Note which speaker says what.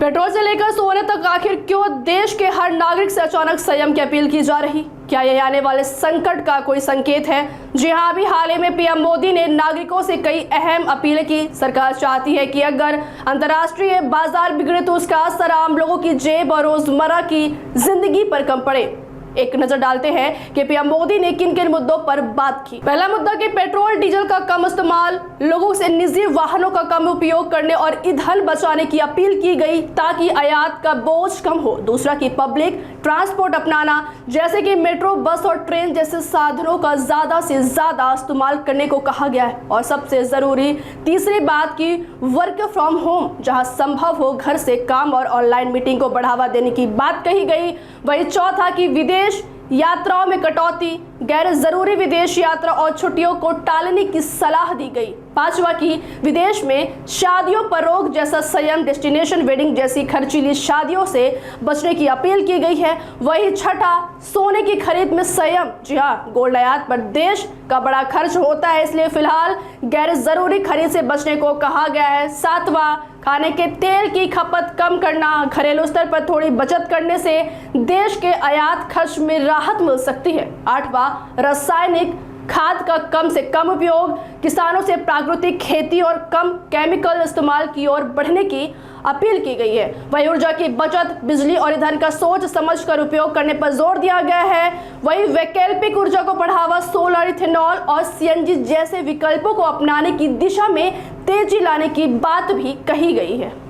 Speaker 1: Petrol से लेकर सोने तक आखिर क्यों देश के हर नागरिक से अचानक संयम की अपील की जा रही? क्या यह आने वाले संकट का कोई संकेत है? जी हां, अभी हाल ही में पीएम मोदी ने नागरिकों से कई अहम अपीलें की। सरकार चाहती है कि अगर अंतर्राष्ट्रीय बाजार बिगड़े तो उसका असर आम लोगों की जेब और रोजमर्रा की जिंदगी पर कम पड़े। एक नजर डालते हैं कि पीएम मोदी ने किन किन मुद्दों पर बात की। पहला मुद्दा कि पेट्रोल डीजल का कम इस्तेमाल, लोगों से निजी वाहनों का कम उपयोग करने और ईंधन बचाने की अपील की गई ताकि आयात का बोझ कम हो। दूसरा कि पब्लिक ट्रांसपोर्ट अपनाना, जैसे कि मेट्रो, बस और ट्रेन जैसे साधनों का ज्यादा से ज्यादा इस्तेमाल करने को कहा गया है। और सबसे जरूरी तीसरी बात की वर्क फ्रॉम होम, जहां संभव हो घर से काम और ऑनलाइन मीटिंग को बढ़ावा देने की बात कही गई। वही चौथा कि विदेश यात्राओं में कटौती, गैर जरूरी विदेश यात्रा और छुट्टियों को टालने की सलाह दी गई। पांचवा की विदेश में शादियों पर रोक जैसा संयम, डेस्टिनेशन वेडिंग जैसी खर्चीली शादियों से बचने की अपील की गई है। वही छठा, सोने की खरीद में संयम। जी हाँ, गोल्ड आयात पर देश का बड़ा खर्च होता है, इसलिए फिलहाल गैर जरूरी खरीद से बचने को कहा गया है। सातवां, खाने के तेल की खपत कम करना, घरेलू स्तर पर थोड़ी बचत करने से देश के आयात खर्च में राहत मिल सकती है। आठवां, रासायनिक खाद का कम से कम उपयोग, किसानों से प्राकृतिक खेती और कम केमिकल इस्तेमाल की ओर बढ़ने की अपील की गई है। वही ऊर्जा की बचत, बिजली और ईंधन का सोच समझकर उपयोग करने पर जोर दिया गया है। वही वैकल्पिक ऊर्जा को बढ़ावा, सोलर, इथेनॉल और सीएनजी जैसे विकल्पों को अपनाने की दिशा में तेजी लाने की बात भी कही गई है।